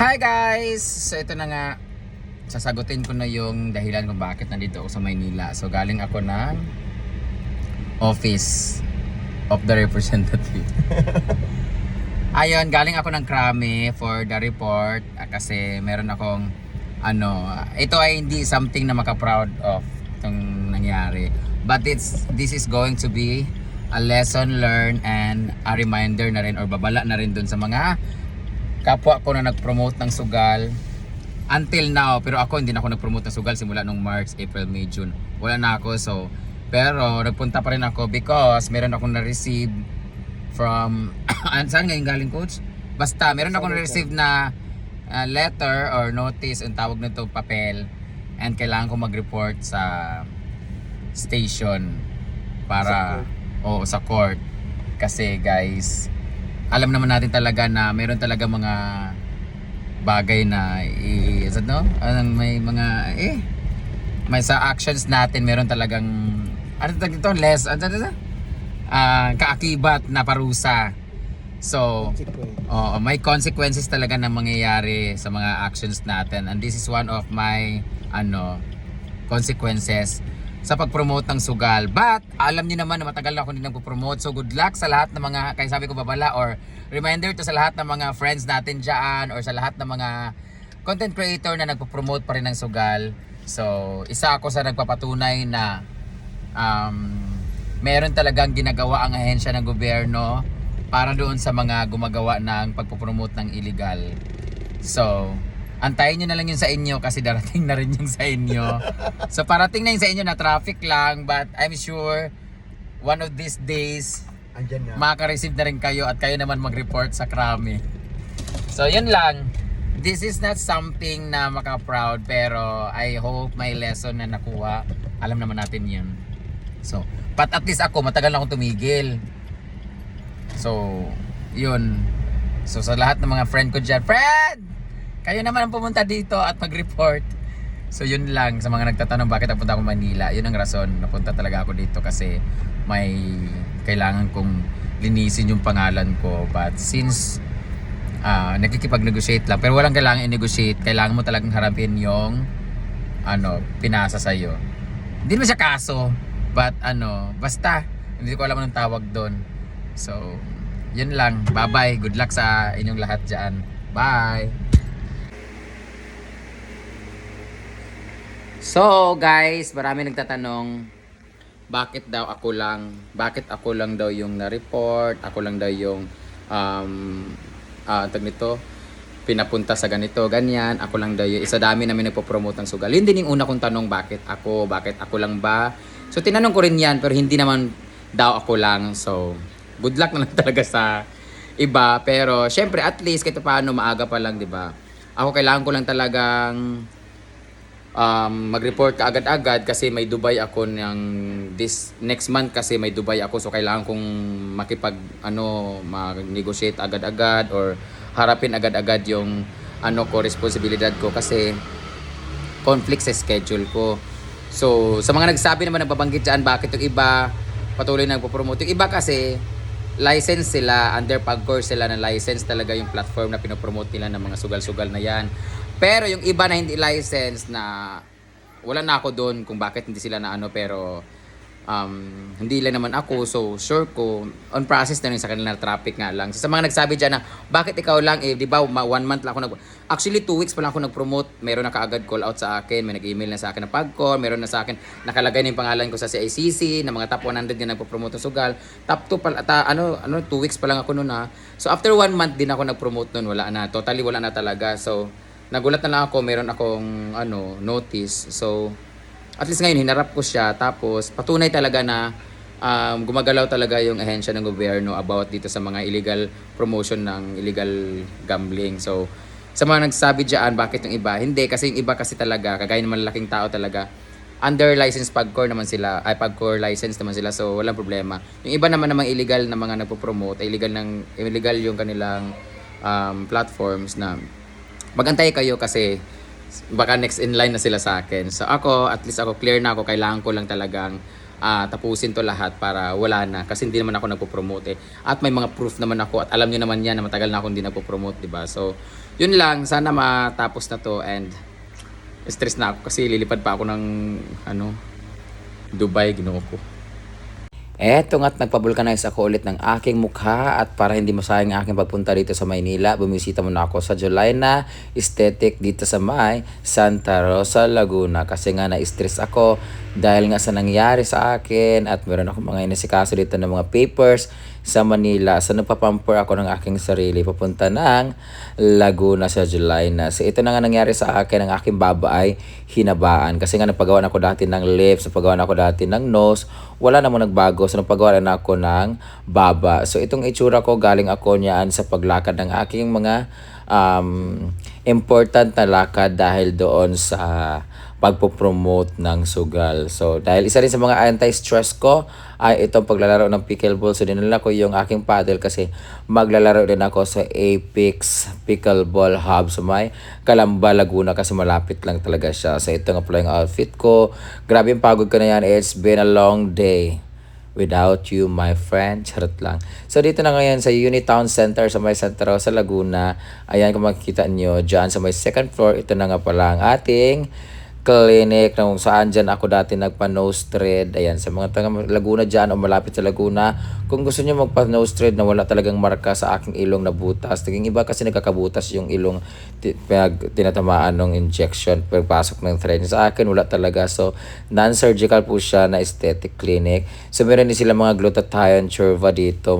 Hi guys! So ito na nga, sasagutin ko na yung dahilan kung bakit nandito ako sa Maynila. So galing ako ng Office of the Representative. Ayun, galing ako ng Krami for the report kasi meron akong ito ay hindi something na maka-proud of itong nangyari. But this is going to be a lesson learned and a reminder na rin or babala na rin dun sa mga kapwa ko na nag-promote ng sugal until now. Pero ako hindi na ako nag-promote ng sugal simula nung March, April, May, June. Wala na ako. So, pero nagpunta pa rin ako because meron akong na-receive from saan ngayon galing, coach? Basta meron akong na-receive na letter or notice, ang tawag nito papel, and kailangan ko mag-report sa station para sa court. Kasi guys, alam naman natin talaga na meron talaga mga bagay na may mga may sa actions natin meron talagang kaakibat na parusa. So may consequences talaga na mangyayari sa mga actions natin, and this is one of my consequences sa pag-promote ng sugal. But alam niyo naman na matagal na ako din nagpo-promote. So good luck sa lahat ng mga, kaya sabi ko babala or reminder to sa lahat ng mga friends natin dyan or sa lahat ng mga content creator na nagpo-promote pa rin ng sugal. So isa ako sa nagpapatunay na meron talagang ginagawa ang ahensya ng gobyerno para doon sa mga gumagawa ng pagpo-promote ng illegal. So antayin nyo na lang yun sa inyo kasi darating na rin yung sa inyo. So parating na yung sa inyo na traffic lang, but I'm sure one of these days maka-receive na rin kayo at kayo naman mag-report sa Krami. So yun lang. This is not something na maka-proud, pero I hope may lesson na nakuha. Alam naman natin yun. So, but at least ako, matagal na akong tumigil. So, yun. So sa lahat ng mga friend ko dyan, friend! Kayo naman ang pumunta dito at mag-report. So yun lang, sa mga nagtatanong bakit napunta ako Manila, yun ang rason. Napunta talaga ako dito kasi may kailangan kong linisin yung pangalan ko. But since nakikipag-negotiate lang, pero walang kailangan i-negotiate, kailangan mo talagang harapin yung pinasa sa'yo. Hindi naman siya kaso, but basta hindi ko alam anong tawag doon. So yun lang, bye bye, good luck sa inyong lahat dyan. Bye. So guys, marami nagtatanong bakit ako lang daw yung na-report, ako lang daw yung pinapunta sa ganito, ganyan, ako lang daw yung isa dami namin nagpo-promote ng sugal. Yun din yung una kong tanong, bakit ako lang ba? So tinanong ko rin yan, pero hindi naman daw ako lang. So good luck na lang talaga sa iba, pero syempre at least kahit paano maaga pa lang, di ba? Ako kailangan ko lang talagang mag-report ka agad-agad kasi may Dubai ako this next month, kasi may Dubai ako. So kailangan kong mag-negotiate agad-agad or harapin agad-agad yung responsibilidad ko kasi conflict sa schedule ko. So sa mga nagsabi naman, nagbabanggit dyan bakit yung iba patuloy na nagpo-promote, yung iba kasi license sila, under Pagcor sila na license talaga yung platform na pinopromote nila ng mga sugal-sugal na yan. Pero yung iba na hindi license, na wala na ako doon kung bakit hindi sila na pero hindi lang naman ako. So sure ko on process na rin sa kanila, traffic nga lang. So, sa mga nagsabi dyan na bakit ikaw lang, di ba 1 month lang ako actually 2 weeks pa lang ako nag-promote, meron na kaagad call out sa akin, may nag-email na sa akin na Pagcor, meron na sa akin nakalagay na yung pangalan ko sa CICC na mga top 100 na nagpo-promote ng sugal. Top 2 pa 2 weeks pa lang ako noon ha. So after 1 month din ako nag-promote noon, wala na, totally wala na talaga. So nagulat na lang ako, meron akong notice. So at least ngayon hinarap ko siya, tapos patunay talaga na gumagalaw talaga yung ahensya ng gobyerno about dito sa mga illegal promotion ng illegal gambling. So sa mga nagsabi dyan bakit yung iba, hindi, kasi yung iba kasi talaga kagaya ng malalaking tao talaga under license Pagcor naman sila, Pagcor license naman sila, so walang problema. Yung iba naman namang illegal na mga nagpo-promote, illegal yung kanilang platforms, na magantay kayo kasi baka next in line na sila sa akin. So ako, at least ako clear na ako, kailangan ko lang talagang tapusin to lahat para wala na, kasi hindi naman ako nagpo-promote At may mga proof naman ako, at alam niyo naman yan na matagal na ako hindi nagpo-promote, di ba? So Yun lang, sana matapos na to and stress na ako kasi lilipad pa ako ng ano, Dubai, ginoo ko. Eto nga't nagpabulkanize ako ulit ng aking mukha at para hindi masayang ang aking pagpunta dito sa Maynila, bumisita muna ako sa Julayna Aesthetic dito sa may Santa Rosa, Laguna kasi nga na-stress ako dahil nga sa nangyari sa akin at meron ako mga inasikaso dito ng mga papers sa Manila. So nagpapamper ako ng aking sarili papunta ng Laguna sa Julayna. So ito na nga nangyari sa akin, ang aking baba ay hinabaan kasi nga napagawa na ako dati ng lips, napagawa na ako dati ng nose, wala namang nagbago. So napagawa na ako ng baba. So itong itsura ko galing ako niyan sa paglakad ng aking mga important na lakad dahil doon sa pagpo-promote ng sugal. So, dahil isa rin sa mga anti-stress ko ay itong paglalaro ng pickleball. So, dinala ko yung aking paddle kasi maglalaro din ako sa Apex Pickleball Hub sa may Calamba, Laguna kasi malapit lang talaga siya. So, ito nga pala yung outfit ko. Grabe yung pagod ko na yan. It's been a long day without you, my friend. Charot lang. So, dito na ngayon sa Unitown Center sa may Santa Rosa, Laguna. Ayan, kung makikita nyo, dyan sa may second floor, ito na nga pala ang ating clinic na kung saan dyan ako dati nagpa-nose thread. Ayan, sa mga taga Laguna dyan o malapit sa Laguna, kung gusto nyo magpa-nose thread na wala talagang marka sa aking ilong na butas. Naging iba kasi nagkakabutas yung ilong pag tinatamaan ng injection pagpasok ng thread. Sa akin, wala talaga. So, non-surgical po siya na aesthetic clinic. So, meron din sila mga glutathione churva dito.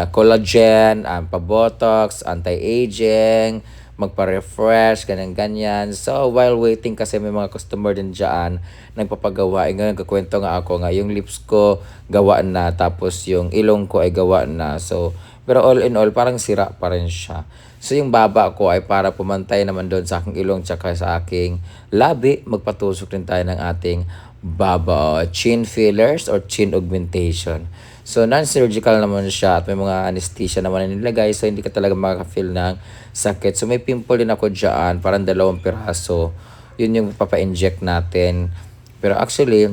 Collagen, pa-botox, anti-aging, magpa-refresh, ganyan-ganyan. So, while waiting kasi may mga customer din dyan, nagpapagawa. Ngayon, nagkakwento nga ako nga, yung lips ko gawa na, tapos yung ilong ko ay gawa na. So, pero all in all, parang sira pa rin siya. So, yung baba ko ay para pumantay naman doon sa aking ilong tsaka sa aking labi. Magpatusok din tayo ng ating baba, chin fillers or chin augmentation. So, non-surgical naman siya at may mga anesthesia naman na nilagay. So, hindi ka talaga makaka-feel ng sakit. So, may pimple din ako dyan. Parang 2 piraso. Yun yung papa-inject natin. Pero actually,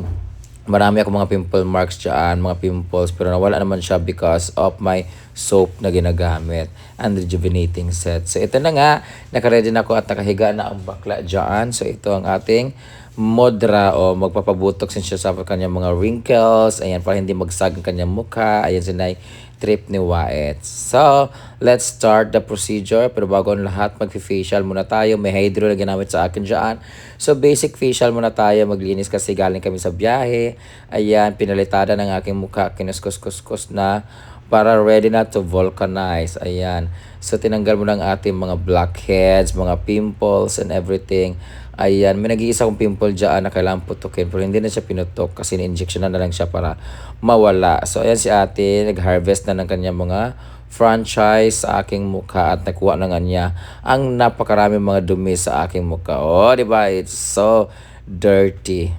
marami ako mga pimple marks dyan, mga pimples. Pero nawala naman siya because of my soap na ginagamit and rejuvenating set. So, ito na nga. Nakaready na ako at nakahiga na ang bakla dyan. So, ito ang ating modra o magpapabutok siya sa kanyang mga wrinkles. Ayan, para hindi magsag ang kanyang mukha. Ayan, sinay trip ni Wyatt. So, let's start the procedure. Pero bago ang lahat, mag-facial muna tayo. May hydro na ginamit sa akin dyan. So, basic facial muna tayo. Maglinis kasi galing kami sa biyahe. Ayan, pinalitada ng aking mukha. Kinuskus-kuskus na para ready na to vulcanize. Ayan. So, tinanggal mo ng ating mga blackheads, mga pimples, and everything. Ayan, may nag-iisa kong pimple dyan na kailangan putukin pero hindi na siya pinutok kasi ni-injection na lang siya para mawala. So, ayan si ate, nag-harvest na ng kanyang mga franchise sa aking mukha at nakuha na nga niya ang napakarami mga dumi sa aking mukha. Oh, di ba? It's so dirty.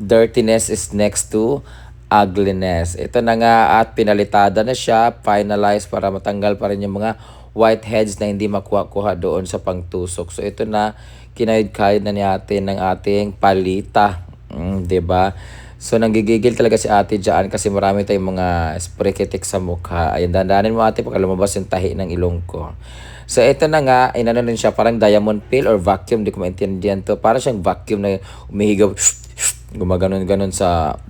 Dirtiness is next to ugliness. Ito na nga at pinalitada na siya, finalized para matanggal pa rin yung mga whiteheads na hindi makuha-kuha doon sa pangtusok. So, ito na, kinahid-kahid na ni ate ng ating palita. 'Di ba? So, nanggigigil talaga si ate dyan kasi marami tayong mga spreketik sa mukha. Ayan, dandanin mo ate pagka lumabas yung tahi ng ilong ko. So, ito na nga, inano rin siya parang diamond pill or vacuum. Di ko maintindihan to. Parang siyang vacuum na umihigop, gumaganon-ganon sa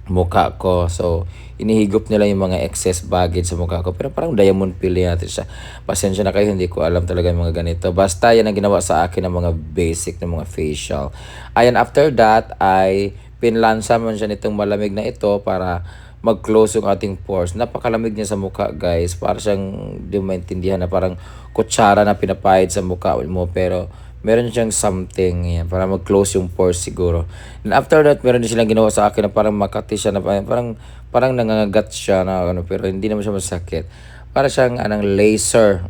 mukha ko. So, inihigop nila yung mga excess baggage sa mukha ko. Pero parang diamond pill natin siya. Pasensya na kayo, hindi ko alam talaga yung mga ganito. Basta yan ang ginawa sa akin ng mga basic na mga facial. Ayan, after that, ay pinlansa man siya nitong malamig na ito para mag-close yung ating pores. Napakalamig niya sa mukha, guys. Para siyang, di mo maintindihan na parang kutsara na pinapahid sa mukha mo. Pero meron siyang something yan, para mag-close yung pores siguro. And after that, meron din silang ginawa sa akin na parang makati siya, na parang nangangagat siya na ano, pero hindi naman siya masakit. Para siyang laser.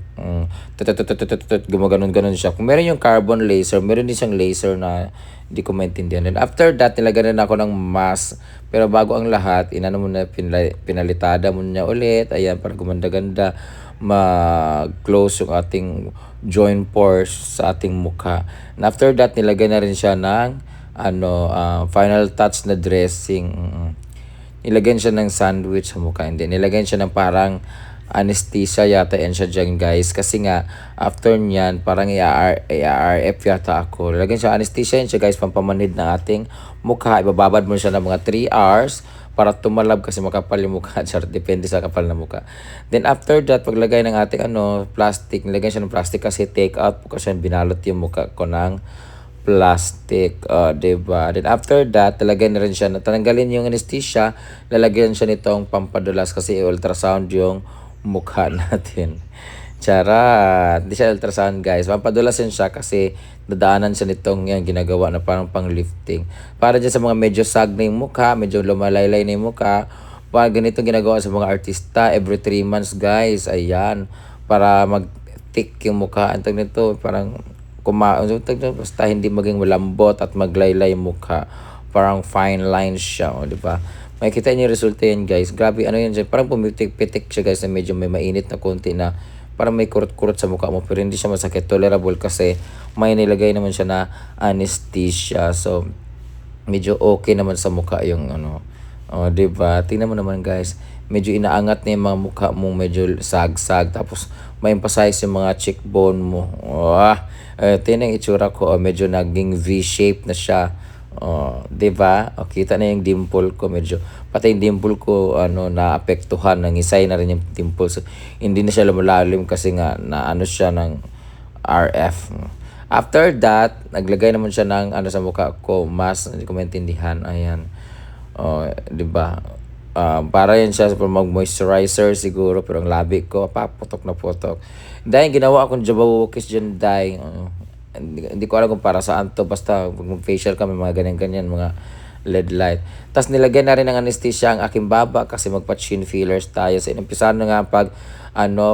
Gumaganon-ganon siya. Kung meron yung carbon laser, meron din siyang laser na hindi ko maintindihan. And after that, nilagyan na ako ng mask. Pero bago ang lahat, inano mo na, pinalitada mo niya ulit. Ayan, para gumanda-ganda mag-close yung ating joint pores sa ating mukha. And after that, nilagay na rin siya ng final touch na dressing. Nilagyan siya ng sandwich sa mukha. Hindi, nilagyan siya ng parang anesthesia yata yan siya dyan guys. Kasi nga, after nyan, parang i-RF yata ako. Lalagyan siya anesthesia yan siya guys, pampamanid ng ating mukha. Ibababad mo siya ng mga 3 hours para tumalab kasi makapal yung mukha. Char, depende sa kapal na mukha. Then after that, paglagay ng ating plastic, nilagyan siya ng plastic kasi take out po kasi binalot yung mukha ko ng plastic, diba? Then after that, talagyan na rin siya, natanggalin yung anesthesia, lalagyan siya nitong pampadulas kasi ultrasound yung mukha natin. Charot! Hindi siya ultrasound guys. Pampadulasin siya kasi dadaanan siya nitong yan, ginagawa na parang pang lifting. Para dyan sa mga medyo sag na yung mukha, medyo lumalaylay na yung mukha, para ganito ginagawa sa mga artista every 3 months guys. Ayan. Para mag-thick yung mukha. Ang tawag nito, parang basta hindi maging malambot at maglaylay yung mukha. Parang fine lines siya, di ba? Makikita niyo yung resulta yan guys. Grabe, ano yan siya. Parang pumitik-pitik siya guys na medyo may mainit na konti na parang may kurot-kurot sa mukha mo pero hindi siya masakit. Tolerable kasi may nilagay naman siya na anesthesia. So, medyo okay naman sa mukha yung Oh, di ba? Tingnan mo naman guys. Medyo inaangat na yung mga mukha mo, medyo sag-sag. Tapos, may emphasize yung mga cheekbone mo. Tingnan yung itsura ko. Medyo naging V-shape na siya. Di ba? Kita na yung dimple ko. Medyo, pati yung dimple ko, naapektuhan. Nangisay na rin yung dimple. So, hindi na siya lumalalim kasi nga, siya ng RF. After that, naglagay naman siya ng sa mukha ko. Mas, hindi ko maintindihan. Ayan. Di ba? Para yan siya para mag-moisturizer siguro pero ang labi ko paputok na putok. Dahil ginawa akong jabawokis dyan dahil hindi ko alam kung para saan to basta mag-facial kami mga ganyan-ganyan mga LED light. Tapos nilagyan na rin ng anesthesia ang aking baba kasi magpa-chin fillers tayo. So inumpisahan na nga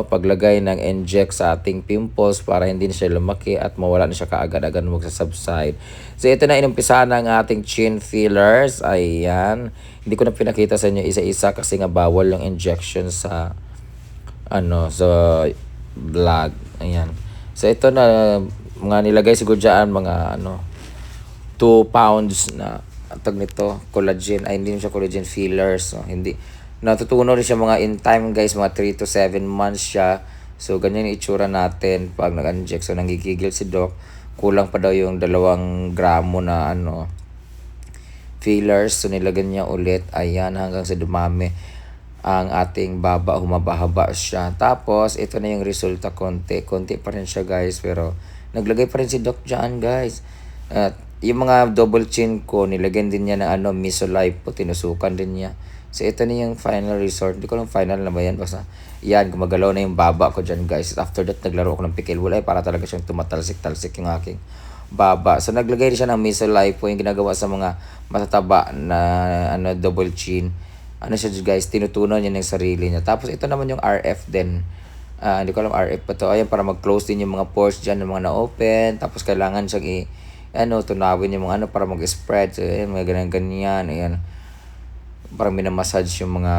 paglagay ng inject sa ating pimples para hindi na siya lumaki at mawala na siya kaagad-agad magsasubside. So ito na inumpisahan ng ating chin fillers. Ayan. Hindi ko na pinakita sa inyo isa-isa kasi nga bawal yung injection sa sa vlog. Ayan. So ito na mga nilagay siguro dyan mga 2 pounds na tag nito collagen ay hindi siya collagen fillers. So, hindi natutunan rin siya mga in time guys, mga 3 to 7 months siya. So ganyan yung itsura natin pag nag-inject. So nanggigigil si doc, kulang pa daw yung 2 gramo na fillers. So nilagyan niya ulit. Ayan, hanggang sa dumami ang ating baba, humaba-haba siya. Tapos ito na yung resulta, konti pa rin siya guys, pero naglagay pa rin si doc dyan guys. At yung mga double chin ko, nilagyan din niya ng Misolife po, tinusukan din niya. So, ito na yung final resort. Hindi ko lang final na ba yan. Basta, yan, gumagalaw na yung baba ko dyan, guys. After that, naglaro ako ng pikil wulay para talaga siyang tumatalsik-talsik yung aking baba. So, naglagay rin siya ng Misolife po, yung ginagawa sa mga matataba na double chin. Siya, guys, tinutunan niya ng sarili niya. Tapos, ito naman yung RF din. Hindi ko alam RF pa to. Ayan, para mag-close din yung mga pores dyan, yung mga na-open. Tapos, kailangan siyang tunawin yung mga para mag-spread. So, ayan, mga ganyan-ganyan. Ayan. Parang minamassage yung mga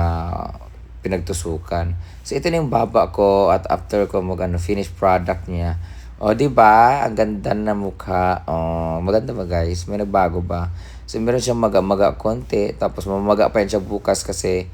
pinagtusukan. So, ito na yung baba ko at after ko finished product niya. Di ba? Ang ganda na mukha. Maganda ba guys? May nagbago ba? So, meron siyang maga-maga konti. Tapos, mamaga pa yan siya bukas kasi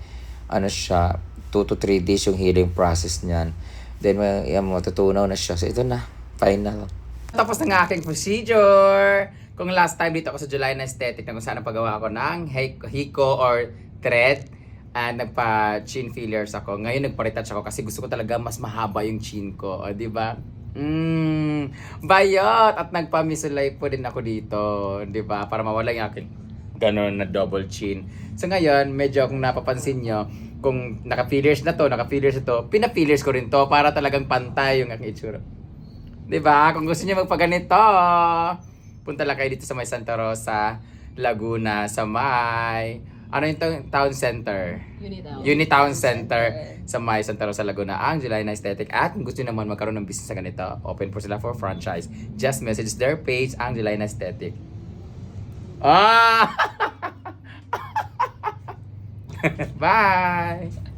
siya, 2 to 3 days yung healing process niyan. Then, matutunaw na siya. So, ito na. Final. Tapos na nga aking procedure. Kung last time dito ako sa July na aesthetic na kung saan pagawa ako ng hiko or thread and nagpa-chin fillers ako. Ngayon nagpa-retouch ako kasi gusto ko talaga mas mahaba yung chin ko. Di ba? Bayot! At nagpa-Misolife po din ako dito. Di ba? Para mawala yung aking ganon na double chin. So ngayon, medyo kung napapansin nyo, kung naka-fillers na to, pina-fillers ko rin to para talagang pantay yung aking itsura. Diba? Kung gusto niyo magpaganito, punta lang kayo dito sa may Santa Rosa, Laguna, sa may yung town center? Unitown Center sa may Santa Rosa, Laguna, ang July na Aesthetic. At kung gusto niyo naman magkaroon ng business sa ganito, open po sila for franchise. Just message their page, ang July na Aesthetic. Bye!